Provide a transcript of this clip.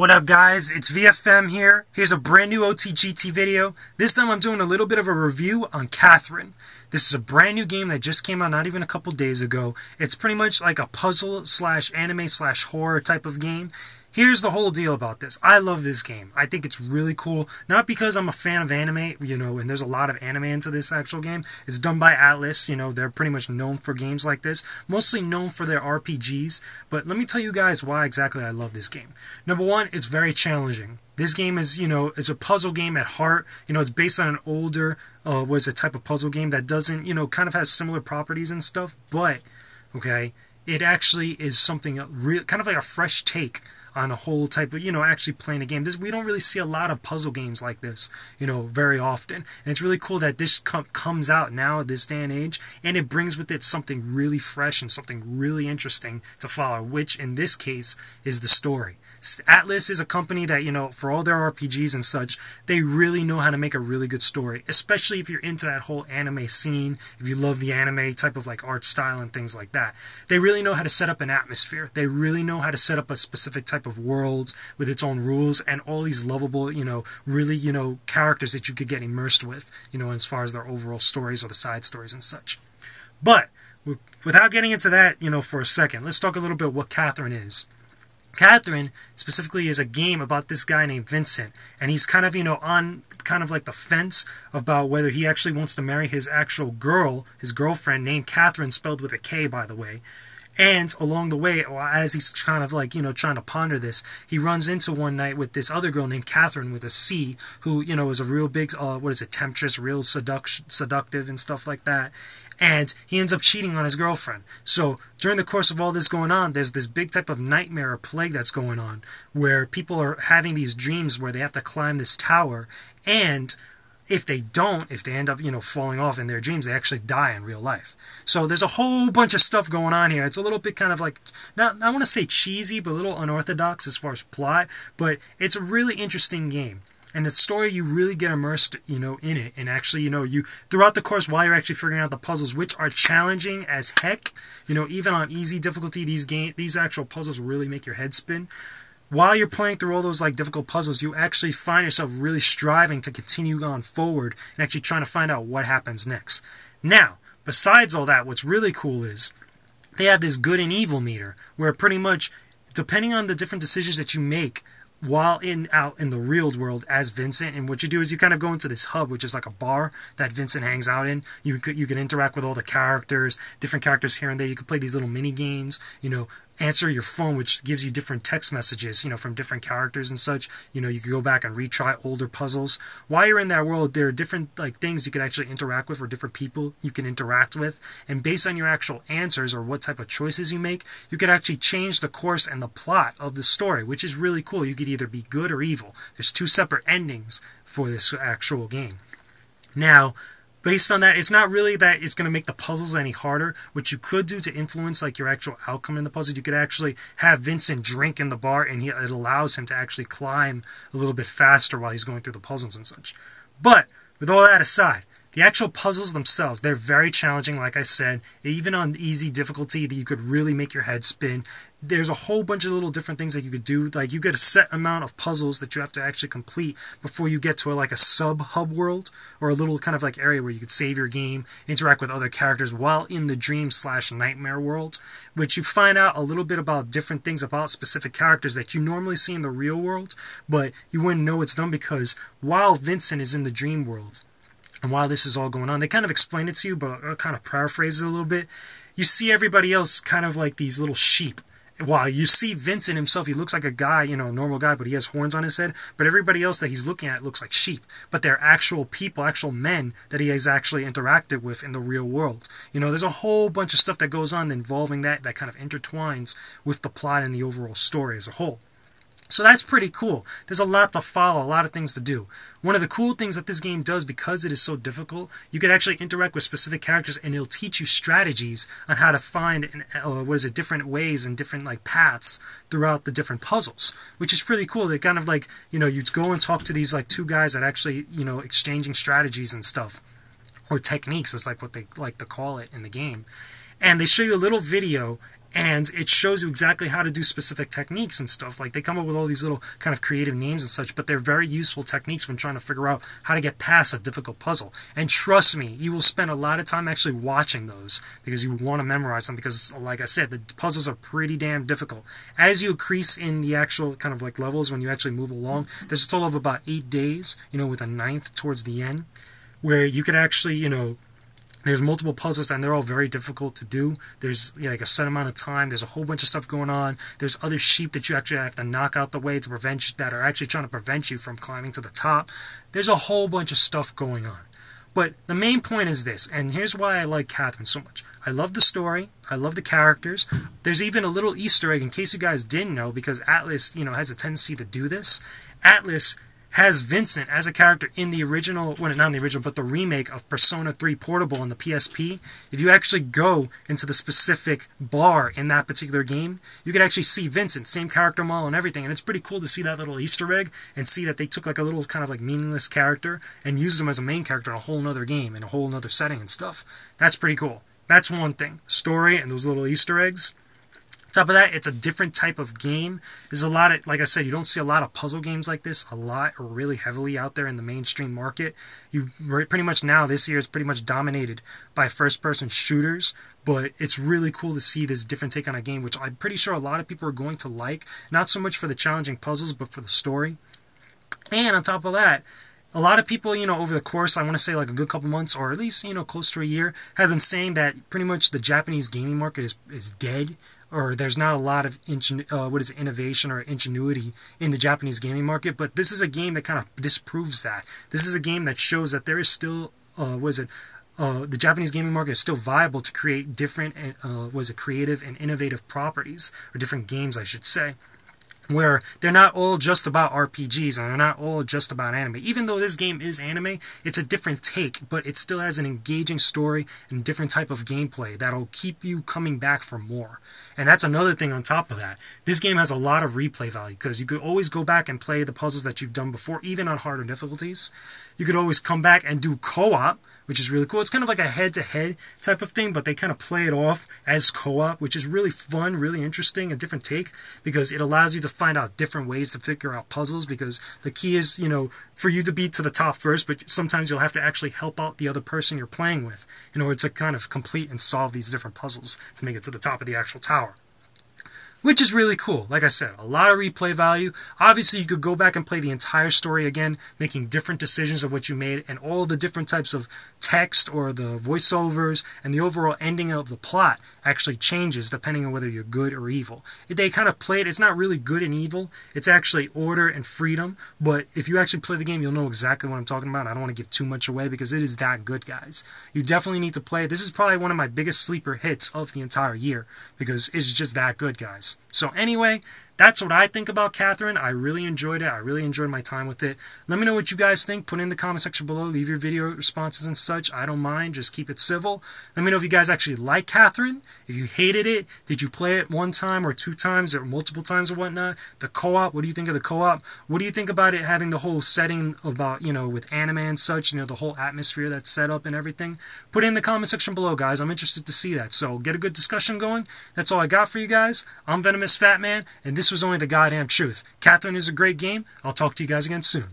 What up guys, it's VFM here. Here's a brand new OTGT video. This time I'm doing a little bit of a review on Catherine. This is a brand new game that just came out not even a couple days ago. It's pretty much like a puzzle slash anime slash horror type of game. Here's the whole deal about this. I love this game. I think it's really cool. Not because I'm a fan of anime, and there's a lot of anime into this actual game. It's done by Atlus, they're pretty much known for games like this. Mostly known for their RPGs. But let me tell you guys why exactly I love this game. Number one, it's very challenging. This game is, it's a puzzle game at heart. It's based on an older, type of puzzle game that doesn't, kind of has similar properties and stuff. But, okay, it actually is something real, kind of like a fresh take on a whole type of, actually playing a game. We don't really see a lot of puzzle games like this, very often. And it's really cool that this comes out now at this day and age, and it brings with it something really fresh and something really interesting to follow, which in this case is the story. Atlus is a company that, for all their RPGs and such, they really know how to make a really good story, especially if you're into that whole anime scene, if you love the anime type of like art style and things like that. They really know how to set up an atmosphere. They really know how to set up a specific type of worlds with its own rules and all these lovable, really, characters that you could get immersed with, as far as their overall stories or the side stories and such. But without getting into that, for a second, let's talk a little bit what Catherine is. Catherine specifically is a game about this guy named Vincent, and he's kind of, on kind of like the fence about whether he actually wants to marry his actual girl, his girlfriend named Catherine, spelled with a K, by the way. And along the way, as he's kind of like, trying to ponder this, he runs into one night with this other girl named Catherine with a C, who, is a real big, temptress, real seductive and stuff like that. And he ends up cheating on his girlfriend. So during the course of all this going on, there's this big type of nightmare or plague that's going on, where people are having these dreams where they have to climb this tower, and if they end up, falling off in their dreams, they actually die in real life. So there's a whole bunch of stuff going on here. It's a little bit kind of like, not, I want to say cheesy, but a little unorthodox as far as plot, but it's a really interesting game. And the story, you really get immersed, in it. And actually, you throughout the course, while you're actually figuring out the puzzles, which are challenging as heck, even on easy difficulty, these actual puzzles really make your head spin. While you're playing through all those difficult puzzles, you actually find yourself really striving to continue on forward and actually trying to find out what happens next. Now, besides all that, what's really cool is they have this good and evil meter, where pretty much, depending on the different decisions that you make while out in the real world as Vincent, and what you do is you kind of go into this hub, which is like a bar that Vincent hangs out in. You can interact with all the characters, different characters here and there. You can play these little mini games, answer your phone, which gives you different text messages, from different characters and such. You can go back and retry older puzzles. While you're in that world, there are different things you can actually interact with, or different people you can interact with. And based on your actual answers or what type of choices you make, you can actually change the course and the plot of the story, which is really cool. You could either be good or evil. There's two separate endings for this actual game. Now, based on that, it's not really that it's going to make the puzzles any harder. What you could do to influence your actual outcome in the puzzle, you could actually have Vincent drink in the bar, and it allows him to actually climb a little bit faster while he's going through the puzzles and such. But with all that aside, the actual puzzles themselves, they're very challenging, like I said. Even on easy difficulty, you could really make your head spin. There's a whole bunch of little different things that you could do. You get a set amount of puzzles that you have to actually complete before you get to a sub-hub world, or a little kind of area where you could save your game, interact with other characters while in the dream/nightmare world, which you find out a little bit about different things about specific characters that you normally see in the real world, but you wouldn't know it's them, because while Vincent is in the dream world, and while this is all going on, they kind of explain it to you, but I'll kind of paraphrase it a little bit. You see everybody else kind of like these little sheep. While you see Vincent himself, he looks like a guy, a normal guy, but he has horns on his head. But everybody else that he's looking at looks like sheep. But they're actual people, actual men that he has actually interacted with in the real world. There's a whole bunch of stuff that goes on involving that kind of intertwines with the plot and the overall story as a whole. So that's pretty cool. There's a lot to follow, a lot of things to do. One of the cool things that this game does, because it is so difficult, you can actually interact with specific characters, and it'll teach you strategies on how to find different ways and different paths throughout the different puzzles, which is pretty cool. They kind of you'd go and talk to these two guys that actually exchanging strategies and stuff, or techniques is what they like to call it in the game. And they show you a little video and it shows you exactly how to do specific techniques and stuff. Like, they come up with all these little kind of creative names and such, but they're very useful techniques when trying to figure out how to get past a difficult puzzle. And trust me, you will spend a lot of time actually watching those because you want to memorize them, because like I said, the puzzles are pretty damn difficult. As you increase in the actual kind of like levels, when you actually move along, there's a total of about 8 days, with a 9th towards the end, where you could actually, there's multiple puzzles, and they're all very difficult to do. There's like a set amount of time. There's a whole bunch of stuff going on. There's other sheep that you actually have to knock out the way to prevent, that are actually trying to prevent you from climbing to the top. There's a whole bunch of stuff going on. But the main point is this, and here's why I like Catherine so much. I love the story. I love the characters. There's even a little Easter egg, in case you guys didn't know, because Atlus, has a tendency to do this. Atlus has Vincent as a character in the original, well, not in the original, but the remake of Persona 3 Portable on the PSP. If you actually go into the specific bar in that particular game, you can actually see Vincent, same character model and everything, and it's pretty cool to see that little Easter egg and see that they took like a little kind of like meaningless character and used him as a main character in a whole nother game, in a whole nother setting and stuff. That's pretty cool. That's one thing. Story and those little Easter eggs. On top of that, it's a different type of game. There's a lot of, like I said, you don't see a lot of puzzle games like this. A lot are really heavily out there in the mainstream market. Pretty much now, this year, is pretty much dominated by first-person shooters. But it's really cool to see this different take on a game, which I'm pretty sure a lot of people are going to like. Not so much for the challenging puzzles, but for the story. And on top of that, a lot of people, over the course, I want to say like a good couple months, or at least, close to a year, have been saying that pretty much the Japanese gaming market is dead, or there's not a lot of innovation or ingenuity in the Japanese gaming market. But this is a game that kind of disproves that. This is a game that shows that there is still, the Japanese gaming market is still viable to create different, creative and innovative properties, or different games, I should say, where they're not all just about RPGs and they're not all just about anime. Even though this game is anime, it's a different take, but it still has an engaging story and different type of gameplay that'll keep you coming back for more. And that's another thing on top of that. This game has a lot of replay value, because you could always go back and play the puzzles that you've done before, even on harder difficulties. You could always come back and do co-op, which is really cool. It's kind of like a head-to-head type of thing, but they kind of play it off as co-op, which is really fun, really interesting, a different take, because it allows you to find out different ways to figure out puzzles, because the key is, for you to be to the top first, but sometimes you'll have to actually help out the other person you're playing with in order to kind of complete and solve these different puzzles to make it to the top of the actual tower. Which is really cool. Like I said, a lot of replay value. Obviously, you could go back and play the entire story again, making different decisions of what you made, and all the different types of text or the voiceovers and the overall ending of the plot actually changes depending on whether you're good or evil. They kind of play it. It's not really good and evil. It's actually order and freedom. But if you actually play the game, you'll know exactly what I'm talking about. I don't want to give too much away because it is that good, guys. You definitely need to play it. This is probably one of my biggest sleeper hits of the entire year because it's just that good, guys. So anyway, that's what I think about Catherine. I really enjoyed it. I really enjoyed my time with it. Let me know what you guys think. Put it in the comment section below. Leave your video responses and such. I don't mind. Just keep it civil. Let me know if you guys actually like Catherine. If you hated it, did you play it one time or 2 times or multiple times or whatnot? The co-op, what do you think of the co-op? What do you think about it having the whole setting about, with anime and such, the whole atmosphere that's set up and everything? Put it in the comment section below, guys. I'm interested to see that. So get a good discussion going. That's all I got for you guys. I'm Venomousfatman, and this was only the goddamn truth. Catherine is a great game. I'll talk to you guys again soon.